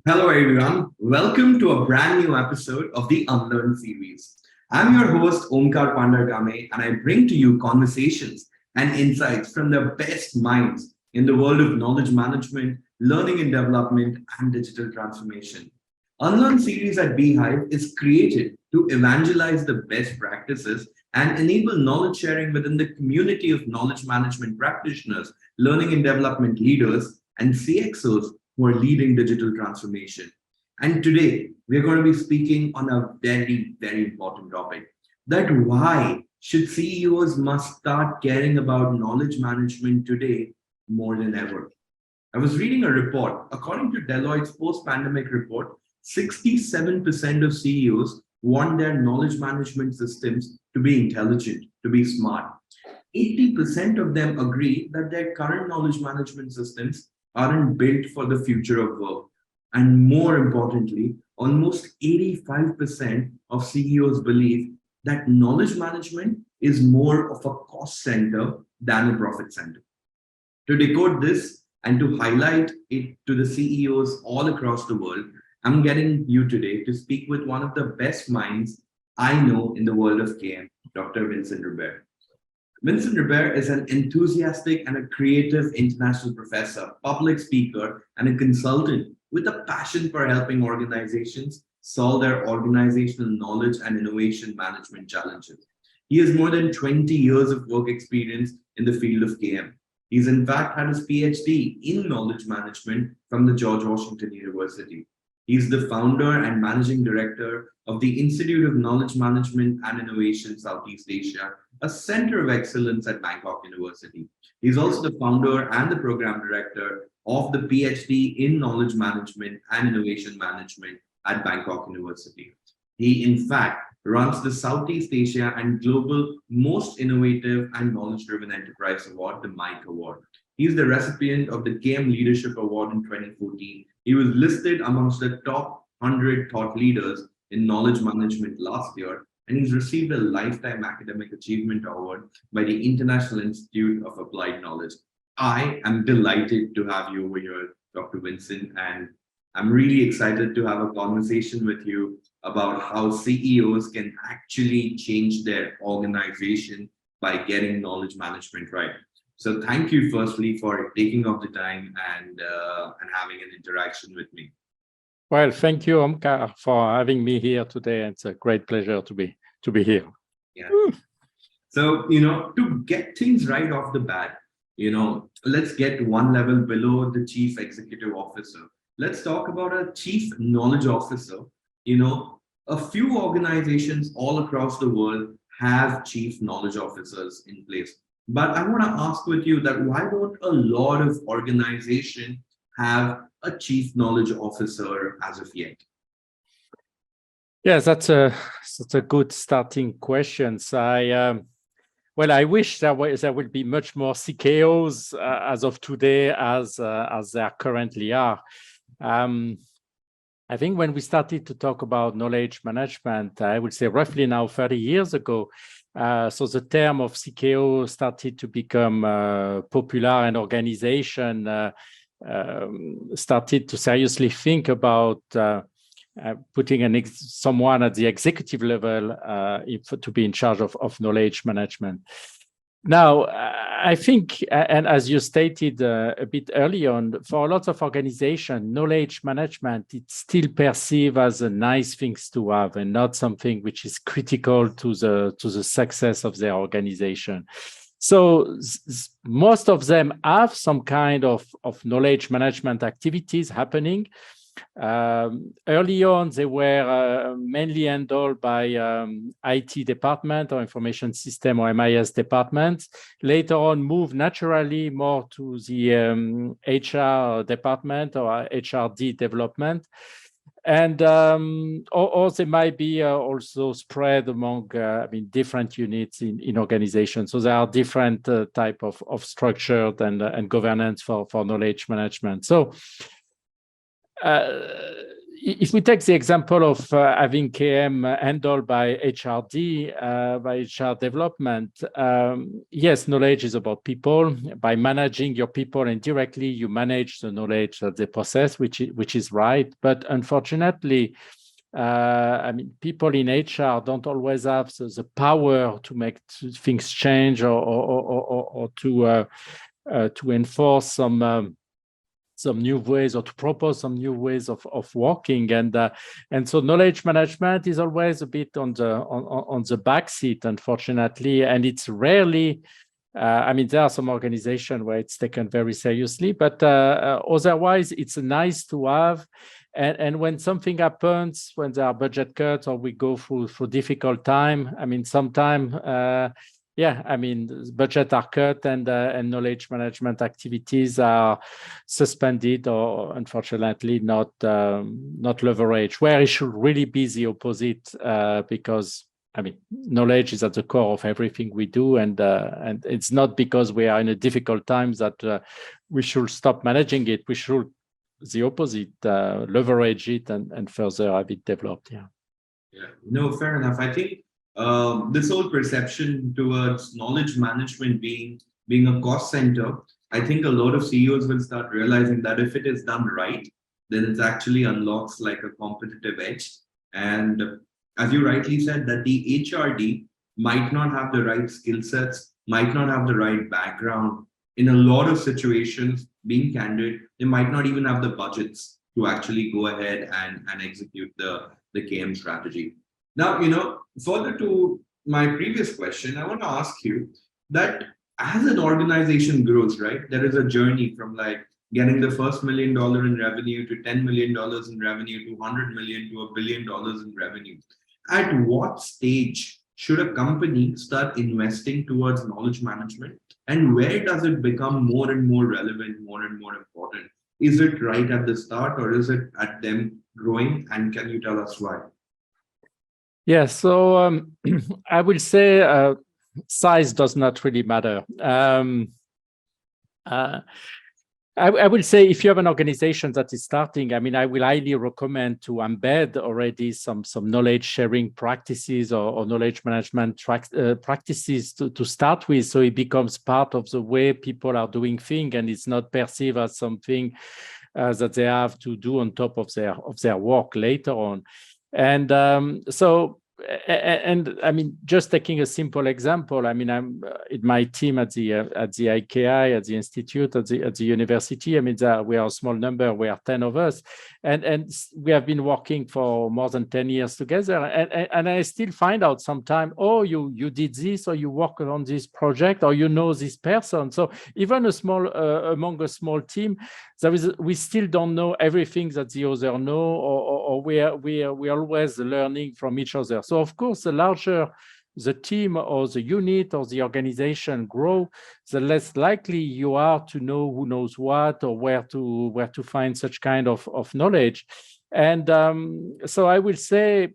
Hello, everyone. Welcome to a brand new episode of the Unlearn series. I'm your host, Omkar Pandharkame, and I bring to you conversations and insights from the best minds in the world of knowledge management, learning and development, and digital transformation. Unlearn series at BHyve is created to evangelize the best practices and enable knowledge sharing within the community of knowledge management practitioners, learning and development leaders, and CXOs who are leading digital transformation. And today, we're going to be speaking on a very, very important topic, that why should CEOs must start caring about knowledge management today more than ever. I was reading a report. According to Deloitte's post-pandemic report, 67% of CEOs want their knowledge management systems to be intelligent, to be smart. 80% of them agree that their current knowledge management systems aren't built for the future of work. And more importantly, almost 85% of CEOs believe that knowledge management is more of a cost center than a profit center. To decode this and to highlight it to the CEOs all across the world, I'm getting you today to speak with one of the best minds I know in the world of KM, Dr. Vincent Riberie. Vincent Ribiere is an enthusiastic and a creative international professor, public speaker, and a consultant with a passion for helping organizations solve their organizational knowledge and innovation management challenges. He has more than 20 years of work experience in the field of KM. He's in fact had his Ph.D. in knowledge management from the George Washington University. He's the founder and managing director of the Institute of Knowledge Management and Innovation Southeast Asia, a center of excellence at Bangkok University. He's also the founder and the program director of the Ph.D. in Knowledge Management and Innovation Management at Bangkok University. He, in fact, runs the Southeast Asia and Global Most Innovative and Knowledge-Driven Enterprise Award, the MIKE Award. He's the recipient of the KM Leadership Award in 2014. He was listed amongst the top 100 thought leaders in knowledge management last year, and he's received a Lifetime Academic Achievement Award by the International Institute of Applied Knowledge. I am delighted to have you over here, Dr. Vincent, and I'm really excited to have a conversation with you about how CEOs can actually change their organization by getting knowledge management right. So thank you firstly for taking off the time and having an interaction with me. Well, thank you, Omkar, for having me here today. It's a great pleasure to be here. Yeah. So, to get things right off the bat, let's get one level below the chief executive officer. Let's talk about a chief knowledge officer. A few organizations all across the world have chief knowledge officers in place. But I want to ask with you that why don't a lot of organizations have a chief knowledge officer as of yet? Yes, that's a good starting question. I wish there would be much more CKOs as of today as there currently are. I think when we started to talk about knowledge management, I would say roughly now 30 years ago, so the term of CKO started to become popular, and organization started to seriously think about putting someone at the executive level to be in charge of knowledge management. Now, I think, and as you stated a bit early on, for lots of organizations, knowledge management, it's still perceived as a nice thing to have and not something which is critical to the success of their organization. So most of them have some kind of knowledge management activities happening. Early on, they were mainly handled by IT department or information system or MIS department. Later on, moved naturally more to the HR department or HRD development. And or they might be also spread among different units in organizations. So there are different type of structure and governance for knowledge management. So if we take the example of having KM handled by HRD, by HR development, yes, knowledge is about people. By managing your people indirectly, you manage the knowledge that they possess, which is right. But unfortunately, I mean, people in HR don't always have the power to make things change or to enforce some new ways or to propose some new ways of working, and so knowledge management is always a bit on the back seat, unfortunately, and it's rarely. I mean, there are some organizations where it's taken very seriously, but otherwise, it's nice to have. And when something happens, when there are budget cuts or we go through difficult time, I mean, sometimes. Yeah, I mean, budgets are cut and knowledge management activities are suspended or unfortunately not leveraged, where it should really be the opposite, because I mean, knowledge is at the core of everything we do, and it's not because we are in a difficult times that we should stop managing it. We should, the opposite, leverage it and further have it developed. Yeah. Yeah. No, fair enough. I think this whole perception towards knowledge management being a cost center, I think a lot of CEOs will start realizing that if it is done right, then it actually unlocks like a competitive edge. And as you rightly said, that the HRD might not have the right skill sets, might not have the right background. In a lot of situations, being candid, they might not even have the budgets to actually go ahead and execute the KM strategy. Now, further to my previous question, I want to ask you that as an organization grows, right, there is a journey from like getting the first $1 million in revenue to $10 million in revenue to 100 million to $1 billion in revenue. At what stage should a company start investing towards knowledge management? And where does it become more and more relevant, more and more important? Is it right at the start or is it at them growing? And can you tell us why? Yeah, so I will say size does not really matter. I will say if you have an organization that is starting, I mean, I will highly recommend to embed already some knowledge sharing practices or knowledge management practices to start with, so it becomes part of the way people are doing things and it's not perceived as something that they have to do on top of their work later on. And and I mean, just taking a simple example, I mean, I'm in my team at the IKI, at the institute, at the university. I mean, we are a small number. We are 10 of us, and we have been working for more than 10 years together. And I still find out sometime, oh, you did this, or you work on this project, or you know this person. So even among a small team, we still don't know everything that the other know, or we are always learning from each other. So of course, the larger the team or the unit or the organization grow, the less likely you are to know who knows what or where to find such kind of knowledge. And so I will say,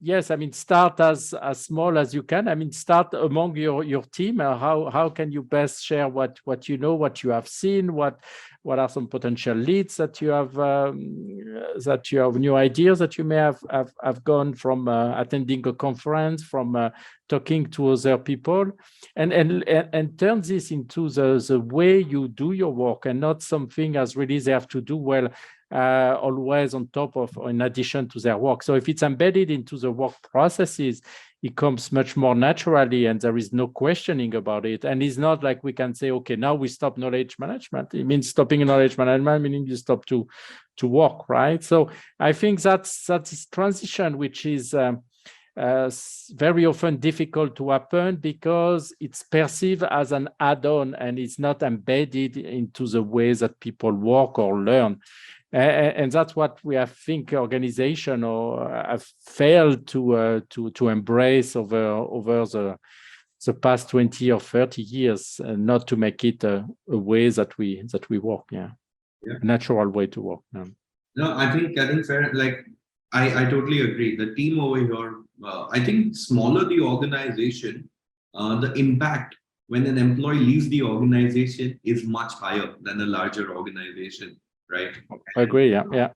yes, I mean, start as small as you can. I mean, start among your team. How can you best share what you know, what you have seen, what are some potential leads that you have new ideas that you may have gone from attending a conference, from talking to other people, and turn this into the way you do your work, and not something as really they have to do well. Always on top of or in addition to their work. So if it's embedded into the work processes, it comes much more naturally and there is no questioning about it. And it's not like we can say, okay, now we stop knowledge management. It means stopping knowledge management, meaning you stop to work, right? So I think that's this transition, which is very often difficult to happen because it's perceived as an add-on and it's not embedded into the ways that people work or learn. And that's what we have think organization or have failed to embrace over the past 20 or 30 years, and not to make it a way that we work. Yeah. A natural way to work. Yeah. No, I think fair. Like I totally agree. The team over here, I think smaller the organization, the impact when an employee leaves the organization is much higher than a larger organization. Right. I agree. Yeah.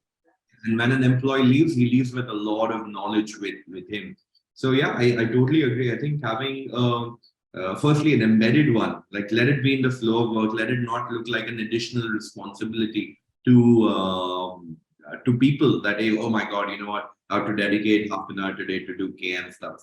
And when an employee leaves, he leaves with a lot of knowledge with him. So yeah, I totally agree. I think having firstly an embedded one, like let it be in the flow of work, let it not look like an additional responsibility to people that, hey, oh my God, you know what, I have to dedicate half an hour today to do KM stuff,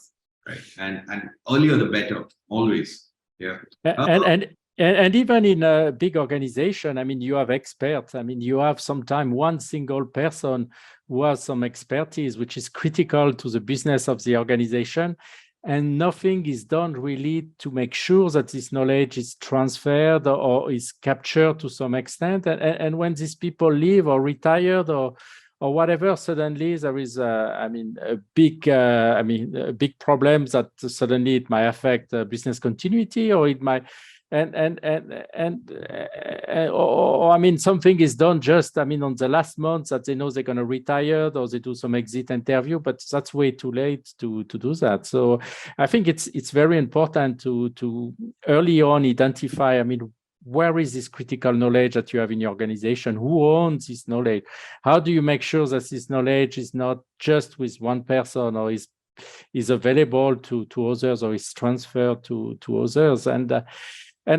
right? And earlier the better, always. Yeah. And even in a big organization, I mean, you have experts. I mean, you have sometimes one single person who has some expertise, which is critical to the business of the organization. And nothing is done really to make sure that this knowledge is transferred or is captured to some extent. And when these people leave or retired or whatever, suddenly there is, a big problem that suddenly it might affect business continuity, or it might, or I mean, something is done just, I mean, on the last month that they know they're going to retire, or they do some exit interview, but that's way too late to do that. So I think it's very important to early on identify, I mean, where is this critical knowledge that you have in your organization? Who owns this knowledge? How do you make sure that this knowledge is not just with one person, or is available to others, or is transferred to others? And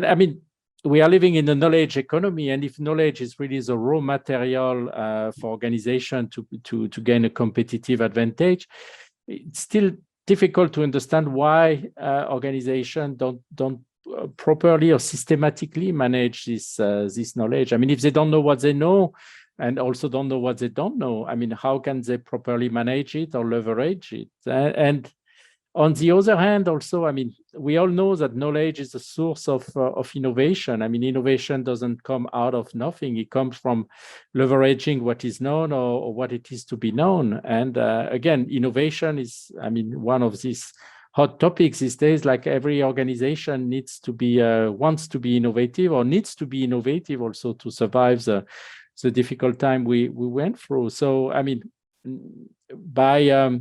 I mean, we are living in a knowledge economy, and if knowledge is really the raw material for organization to gain a competitive advantage, it's still difficult to understand why organizations don't properly or systematically manage this knowledge. I mean, if they don't know what they know and also don't know what they don't know, I mean, how can they properly manage it or leverage it? And on the other hand, also, I mean, we all know that knowledge is a source of innovation. I mean, innovation doesn't come out of nothing. It comes from leveraging what is known or what it is to be known. And again, innovation is, I mean, one of these hot topics these days. Like every organization needs to be, wants to be innovative, or needs to be innovative also to survive the difficult time we went through. So, I mean, by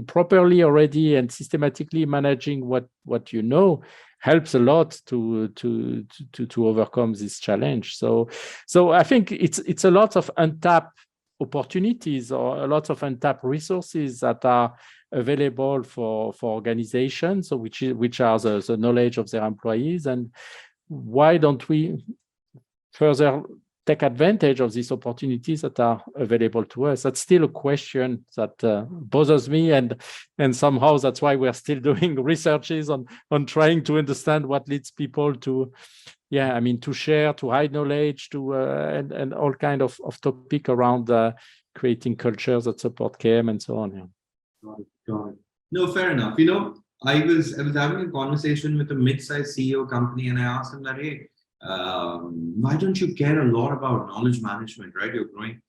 properly already and systematically managing what you know helps a lot to overcome this challenge. So I think it's a lot of untapped opportunities, or a lot of untapped resources that are available for organizations, so which are the knowledge of their employees. And why don't we further take advantage of these opportunities that are available to us? That's still a question that bothers me, and somehow that's why we're still doing researches on trying to understand what leads people to, to share, to hide knowledge, to and all kind of topic around creating cultures that support KM and so on. Got it. No, fair enough. You know, I was having a conversation with a mid-sized CEO company, and I asked him that, hey, why don't you care a lot about knowledge management, right? You're growing.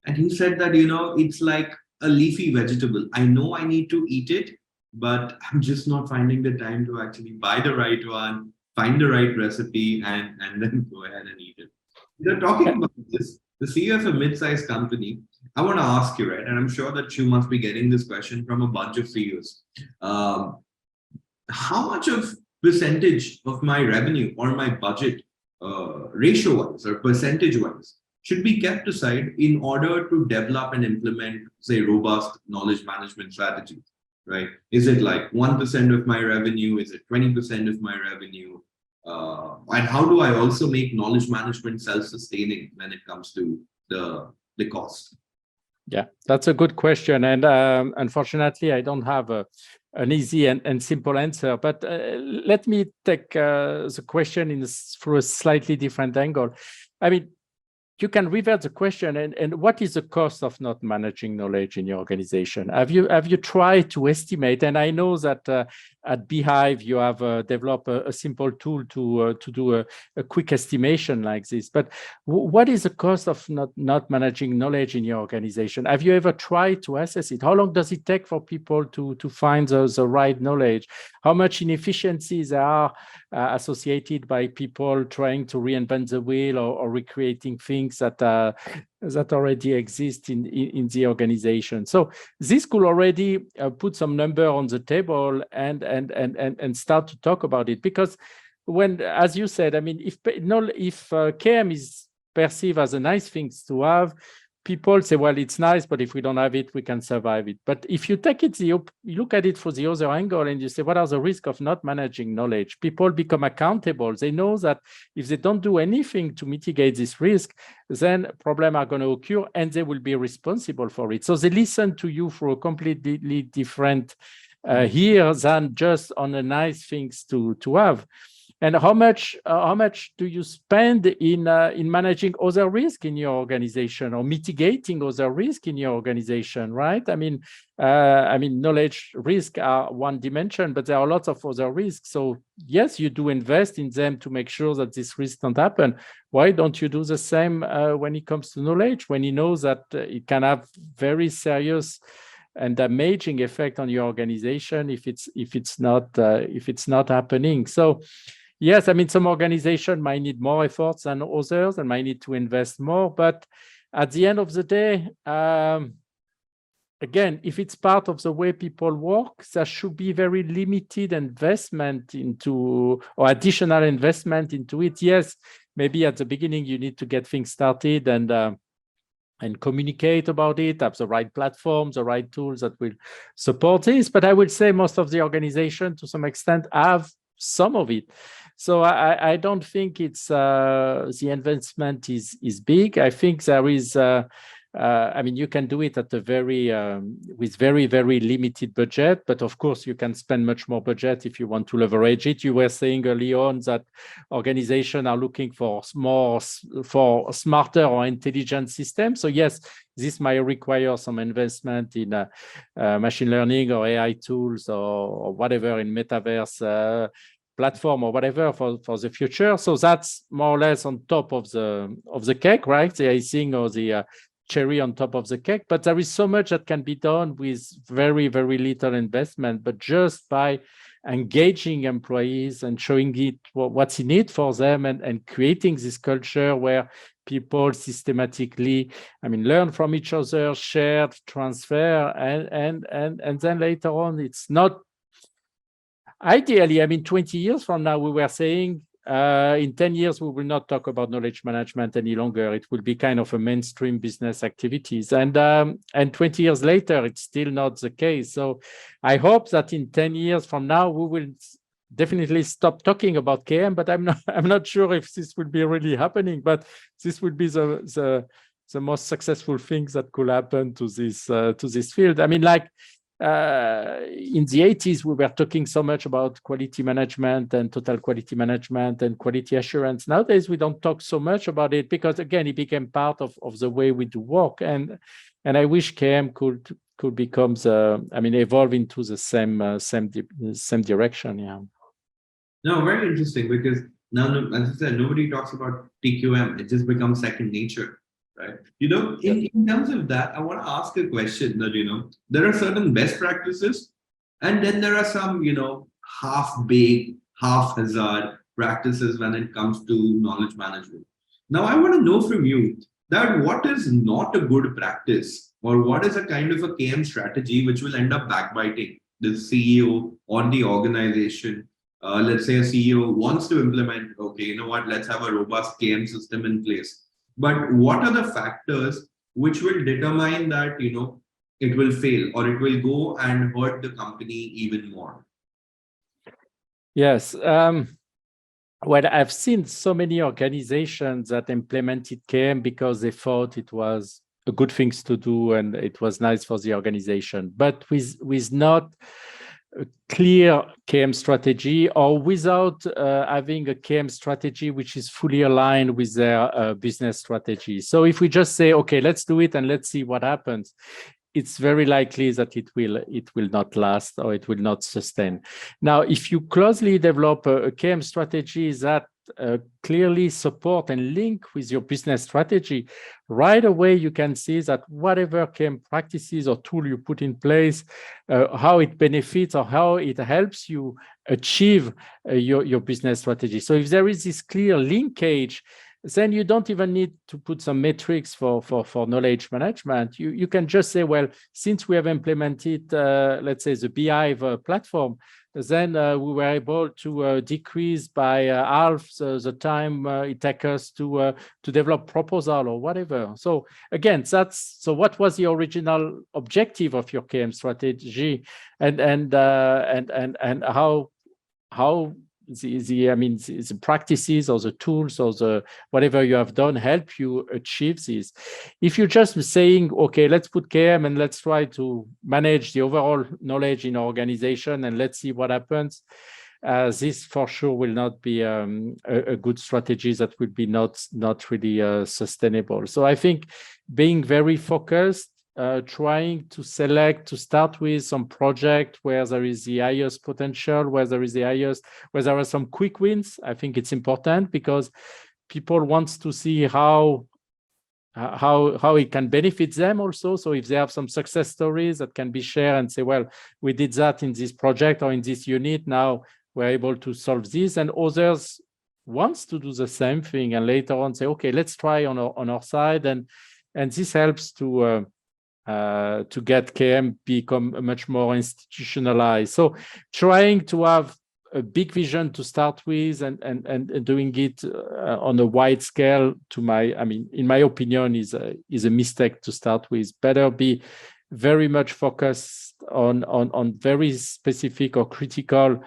And he said that, you know, it's like a leafy vegetable. I know I need to eat it, but I'm just not finding the time to actually buy the right one, find the right recipe, and then go ahead and eat it. They're talking about this, the CEO of a mid-sized company. I want to ask you, right? And I'm sure that you must be getting this question from a bunch of CEOs. How much of percentage of my revenue or my budget, ratio-wise or percentage-wise, should be kept aside in order to develop and implement, say, robust knowledge management strategies, right? Is it like 1% of my revenue? Is it 20% of my revenue? And how do I also make knowledge management self-sustaining when it comes to the cost? Yeah, that's a good question. And unfortunately, I don't have an easy and simple answer. But let me take the question through a slightly different angle. I mean, you can revert the question, and what is the cost of not managing knowledge in your organization? Have you tried to estimate? And I know that at BHyve you have developed a simple tool to do a quick estimation like this. But what is the cost of not managing knowledge in your organization? Have you ever tried to assess it? How long does it take for people to find the right knowledge? How much inefficiencies are associated by people trying to reinvent the wheel or recreating things that already exist in the organization? So this could already put some number on the table and start to talk about it. Because when, as you said, I mean, if KM is perceived as a nice thing to have, people say, well, it's nice, but if we don't have it, we can survive it. But if you take it, you look at it from the other angle and you say, what are the risks of not managing knowledge? People become accountable. They know that if they don't do anything to mitigate this risk, then problems are going to occur and they will be responsible for it. So they listen to you for a completely different here than just on the nice things to have. And how much do you spend in managing other risk in your organization or mitigating other risk in your organization, right? I mean, knowledge risk are one dimension, but there are lots of other risks. So yes, you do invest in them to make sure that this risk don't happen. Why don't you do the same when it comes to knowledge? When you know that it can have very serious and damaging effect on your organization if it's not happening. So. Yes, I mean, some organizations might need more efforts than others and might need to invest more. But at the end of the day, again, if it's part of the way people work, there should be very limited investment into or additional investment into it. Yes, maybe at the beginning you need to get things started and communicate about it, have the right platforms, the right tools that will support this. But I would say most of the organization, to some extent, have some of it. So I don't think it's the investment is big. I think there is, I mean, you can do it at a very with very, very limited budget, but of course you can spend much more budget if you want to leverage it. You were saying early on that organizations are looking for smarter or intelligent systems. So yes, this might require some investment in machine learning or AI tools or whatever in metaverse platform or whatever for the future. So that's more or less on top of the cake, right? The icing or the cherry on top of the cake. But there is so much that can be done with very, very little investment, but just by engaging employees and showing it what's in it for them and creating this culture where people systematically, I mean, learn from each other, share, transfer, and then later on, it's not ideally, I mean, 20 years from now, we were saying in 10 years, we will not talk about knowledge management any longer. It will be kind of a mainstream business activities. And 20 years later, it's still not the case. So I hope that in 10 years from now, we will definitely stop talking about KM, but I'm not sure if this will be really happening, but this would be the most successful things that could happen to this field. I mean, like, in the 80s, we were talking so much about quality management and total quality management and quality assurance. Nowadays, we don't talk so much about it because, again, it became part of the way we do work. And I wish KM could become evolve into the same direction. Yeah. No, very interesting because now, as I said, nobody talks about TQM. It just becomes second nature. Right. In terms of that, I want to ask a question that, there are certain best practices and then there are some, half-baked, half-hazard practices when it comes to knowledge management. Now, I want to know from you that what is not a good practice or what is a kind of a KM strategy which will end up backbiting the CEO or the organization. Let's say a CEO wants to implement, okay, you know what, let's have a robust KM system in place. But what are the factors which will determine that, it will fail or it will go and hurt the company even more? Yes. Well, I've seen so many organizations that implemented KM because they thought it was a good thing to do and it was nice for the organization, but with not a clear KM strategy or without having a KM strategy which is fully aligned with their business strategy. So if we just say, okay, let's do it and let's see what happens, it's very likely that it will not last or it will not sustain. Now, if you closely develop a KM strategy that clearly support and link with your business strategy, right away you can see that whatever KM practices or tool you put in place, how it benefits or how it helps you achieve your business strategy. So if there is this clear linkage, then you don't even need to put some metrics for knowledge management. You can just say, well, since we have implemented, let's say, the BHyve platform, then we were able to decrease by half the time it takes us to develop proposal or whatever. So again, so what was the original objective of your KM strategy, and how the practices or the tools or the whatever you have done help you achieve this. If you're just saying, okay, let's put KM and let's try to manage the overall knowledge in our organization and let's see what happens, this for sure will not be a good strategy that will be not really sustainable. So I think being very focused, trying to start with some project where there is the highest potential, where there are some quick wins. I think it's important because people want to see how it can benefit them also. So if they have some success stories that can be shared and say, well, we did that in this project or in this unit, now we're able to solve this, and others wants to do the same thing and later on say, okay, let's try on our side, and this helps to get KM become much more institutionalized. So trying to have a big vision to start with and doing it on a wide scale, in my opinion, is a mistake to start with. Better be very much focused on very specific or critical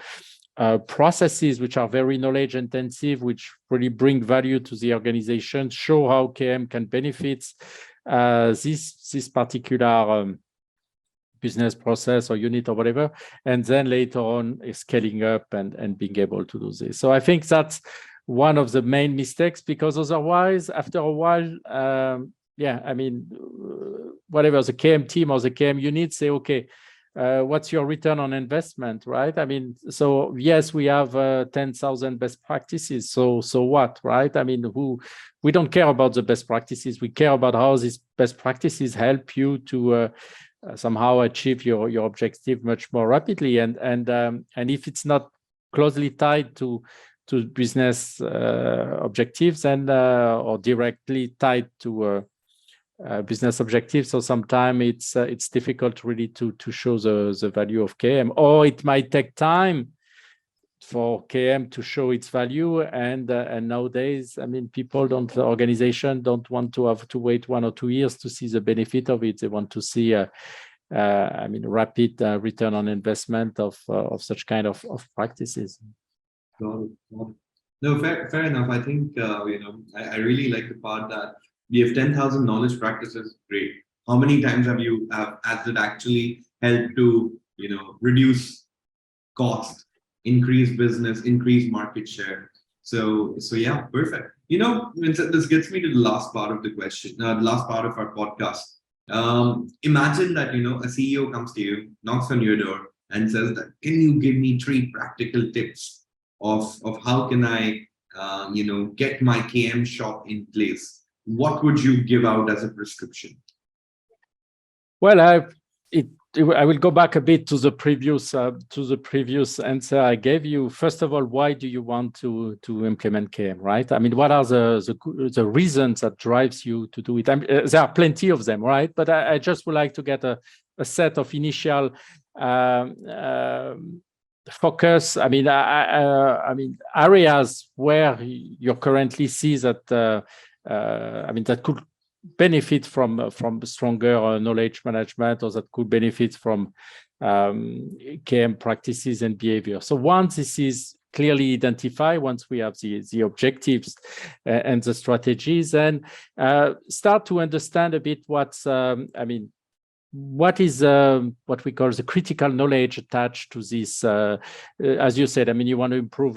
processes which are very knowledge intensive, which really bring value to the organization, show how KM can benefit this particular business process or unit or whatever, and then later on scaling up and being able to do this. So I think that's one of the main mistakes, because otherwise, after a while, whatever the KM team or the KM unit say, okay, what's your return on investment, right? So yes, we have 10,000 best practices. So what, right? We don't care about the best practices. We care about how these best practices help you to somehow achieve your objective much more rapidly. And if it's not closely tied to business objectives and or directly tied to business objectives, so sometimes it's difficult really to show the value of KM, or it might take time for KM to show its value, and nowadays, the organization don't want to have to wait 1 or 2 years to see the benefit of it. They want to see rapid return on investment of such kind of practices. No, fair enough. I think I really like the part that we have 10,000 knowledge practices. Great. How many times has it actually helped to reduce cost, increase business, increase market share? So yeah, perfect. Vincent, this gets me to the last part of the question, the last part of our podcast. Imagine that a CEO comes to you, knocks on your door, and says that, can you give me 3 practical tips of how can I get my KM shop in place? What would you give out as a prescription? Well, I will go back a bit to the previous answer I gave you. First of all, why do you want to implement KM, right? What are the reasons that drives you to do it? There are plenty of them, right? But I just would like to get a set of initial focus. Areas where you currently see that that could benefit from stronger knowledge management, or that could benefit from KM practices and behavior. So once this is clearly identified, once we have the objectives and the strategies, then start to understand a bit what is what we call the critical knowledge attached to this. As you said, you want to improve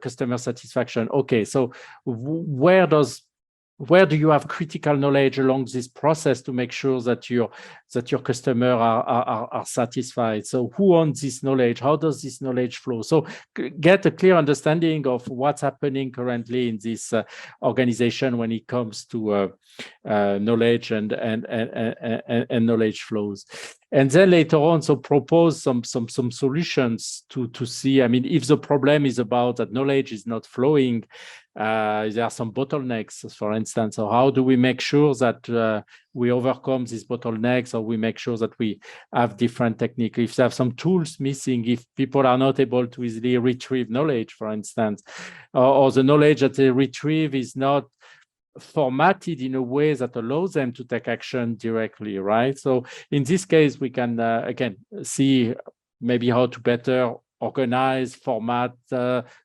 customer satisfaction. Okay, so where do you have critical knowledge along this process to make sure that your customer are satisfied? So who owns this knowledge? How does this knowledge flow? So get a clear understanding of what's happening currently in this organization when it comes to knowledge and knowledge flows. and then later on, so propose some solutions to see. I mean, if the problem is about that knowledge is not flowing, there are some bottlenecks, for instance. So how do we make sure that we overcome these bottlenecks, or we make sure that we have different techniques? If they have some tools missing, if people are not able to easily retrieve knowledge, for instance, or the knowledge that they retrieve is not formatted in a way that allows them to take action directly, right? So in this case, we can again see maybe how to better organize, format,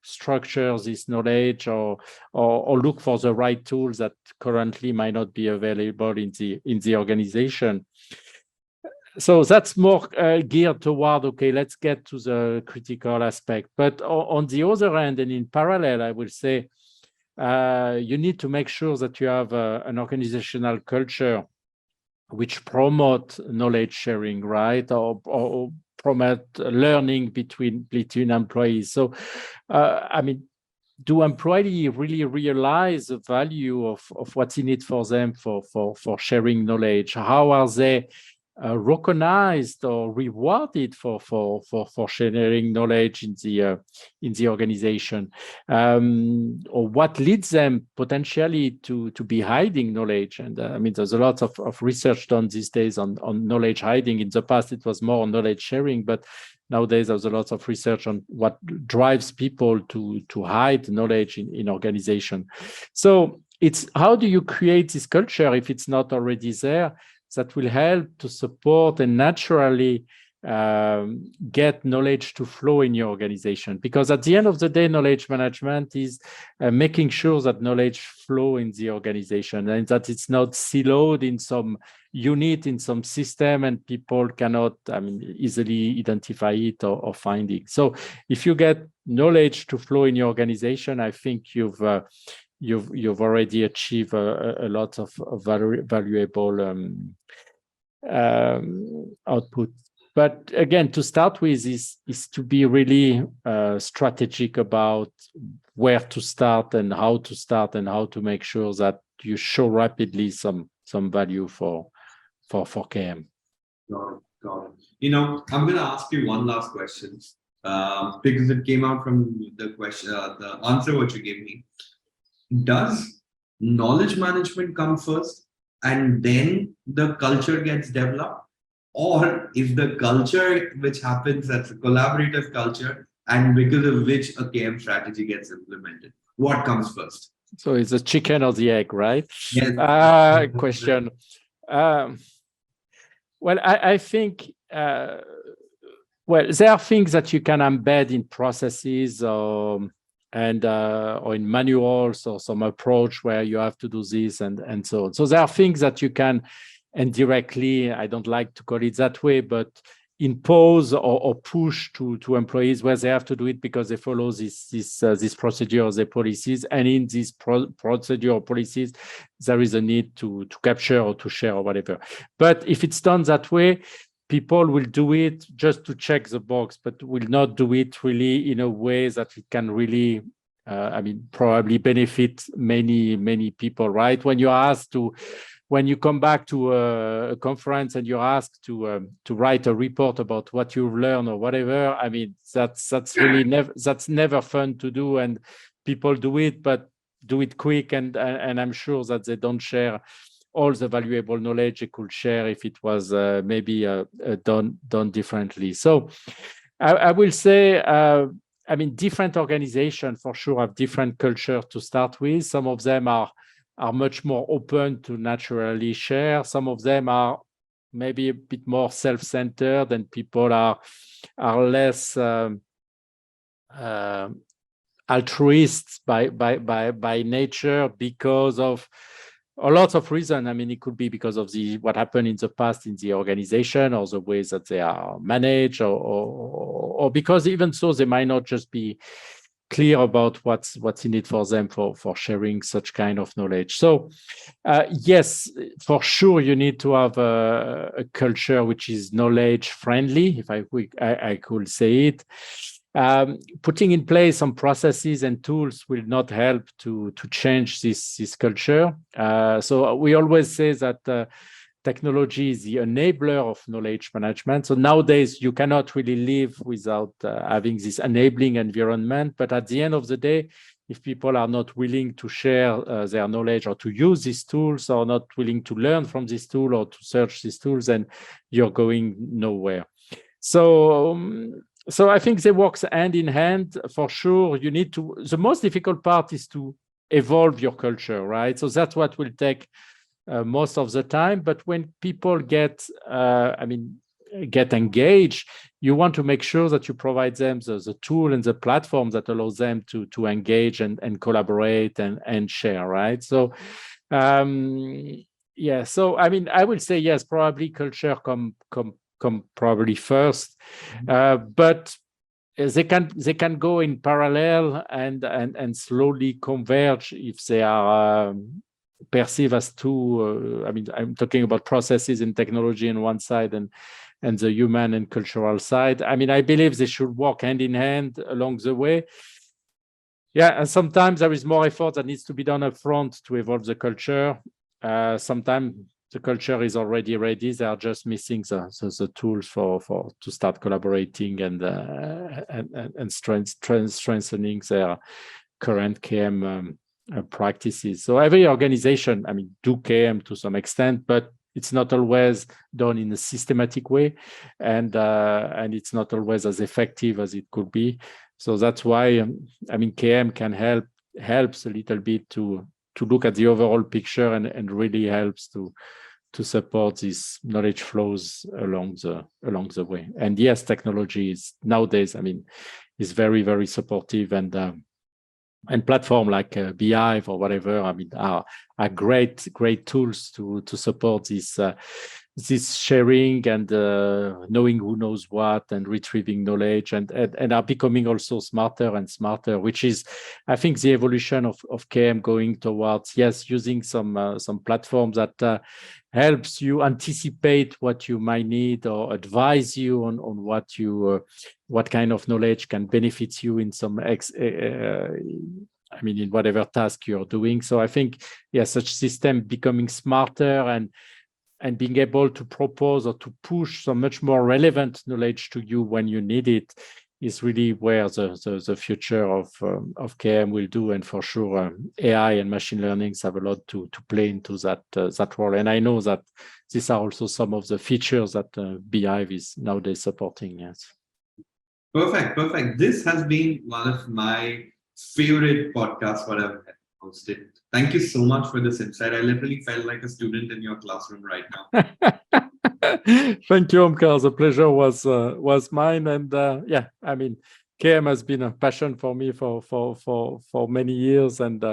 structure this knowledge, or look for the right tools that currently might not be available in the organization. So that's more geared toward, okay, let's get to the critical aspect. But on the other hand, and in parallel, I will say, you need to make sure that you have an organizational culture which promote knowledge sharing, right? Or promote learning between employees. So, I mean, do employees really realize the value of what's in it for them for sharing knowledge? How are they recognized or rewarded for sharing knowledge in the organization, or what leads them potentially to be hiding knowledge? And I mean, there's a lot of research done these days on knowledge hiding. In the past, it was more on knowledge sharing, but nowadays there's a lot of research on what drives people to hide knowledge in organization. So it's how do you create this culture if it's not already there, that will help to support and naturally get knowledge to flow in your organization? Because at the end of the day, knowledge management is making sure that knowledge flow in the organization, and that it's not siloed in some unit, in some system, and people cannot, I mean, easily identify it or find it. So if you get knowledge to flow in your organization, I think you've already achieved a lot of valuable output. But again, to start with is to be really strategic about where to start and how to make sure that you show rapidly some value for KM. Got it. You know, I'm going to ask you one last question because it came out from the question, the answer what you gave me. Does knowledge management come first and then the culture gets developed? Or is the culture which happens, that's a collaborative culture, and because of which a KM strategy gets implemented? What comes first? So it's a chicken or the egg, right? Yes. Question. Well, I think, well, there are things that you can embed in processes or in manuals, or some approach where you have to do this and so on. So there are things that you can indirectly, I don't like to call it that way, but impose or push to employees where they have to do it because they follow this procedure or the policies. And in these procedure or policies, there is a need to capture or to share or whatever. But if it's done that way, people will do it just to check the box, but will not do it really in a way that it can really, I mean, probably benefit many people, right? When you come back to a conference and you're asked to write a report about what you've learned or whatever, I mean, that's really never fun to do, and people do it, but do it quick, and I'm sure that they don't share all the valuable knowledge they could share if it was maybe done differently. So I will say, I mean, different organizations for sure have different culture to start with. Some of them are much more open to naturally share. Some of them are maybe a bit more self-centered, and people are less altruists by nature because of a lot of reasons. I mean, it could be because of what happened in the past in the organization, or the ways that they are managed, or because even so, they might not just be clear about what's in it for them for sharing such kind of knowledge. So yes, for sure, you need to have a culture which is knowledge friendly, if I could say it. Putting in place some processes and tools will not help to change this culture. So we always say that technology is the enabler of knowledge management. So nowadays, you cannot really live without having this enabling environment. But at the end of the day, if people are not willing to share their knowledge or to use these tools, or not willing to learn from this tool or to search these tools, then you're going nowhere. So I think they work hand in hand for sure. You need to, the most difficult part is to evolve your culture, right? So that's what will take most of the time. But when people get engaged, you want to make sure that you provide them the tool and the platform that allows them to engage and collaborate and share, right? So yeah, so I mean, I would say yes, probably culture come probably first, but they can go in parallel and slowly converge if they are perceived as two. I mean, I'm talking about processes and technology on one side and the human and cultural side. I mean, I believe they should walk hand in hand along the way. Yeah, and sometimes there is more effort that needs to be done up front to evolve the culture. Sometimes the culture is already ready. They are just missing the tools to start collaborating and strengthening their current KM practices. So every organization, I mean, do KM to some extent, but it's not always done in a systematic way, and it's not always as effective as it could be. So that's why I mean, KM can helps a little bit to look at the overall picture and really helps to support these knowledge flows along the way. And yes, technology is nowadays, I mean, is very, very supportive, and platform like BHyve or whatever, I mean, are great tools to support this sharing and knowing who knows what and retrieving knowledge, and are becoming also smarter and smarter, which is, I think, the evolution of KM going towards, yes, using some platforms that helps you anticipate what you might need or advise you on what kind of knowledge can benefit you in some I mean, in whatever task you're doing. So I think, yes, such system becoming smarter and being able to propose or to push some much more relevant knowledge to you when you need it is really where the future of KM will do. And for sure, AI and machine learning have a lot to play into that role. And I know that these are also some of the features that BHyve is nowadays supporting. Yes. Perfect. This has been one of my favorite podcasts what I've hosted. Thank you so much for this insight. I literally felt like a student in your classroom right now. Thank you, Omkar. The pleasure was mine. And yeah, I mean, KM has been a passion for me for many years, and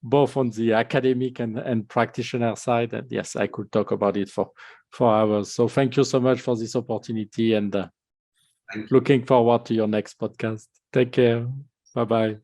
both on the academic and practitioner side. And yes, I could talk about it for hours. So thank you so much for this opportunity, and looking forward to your next podcast. Take care. Bye-bye.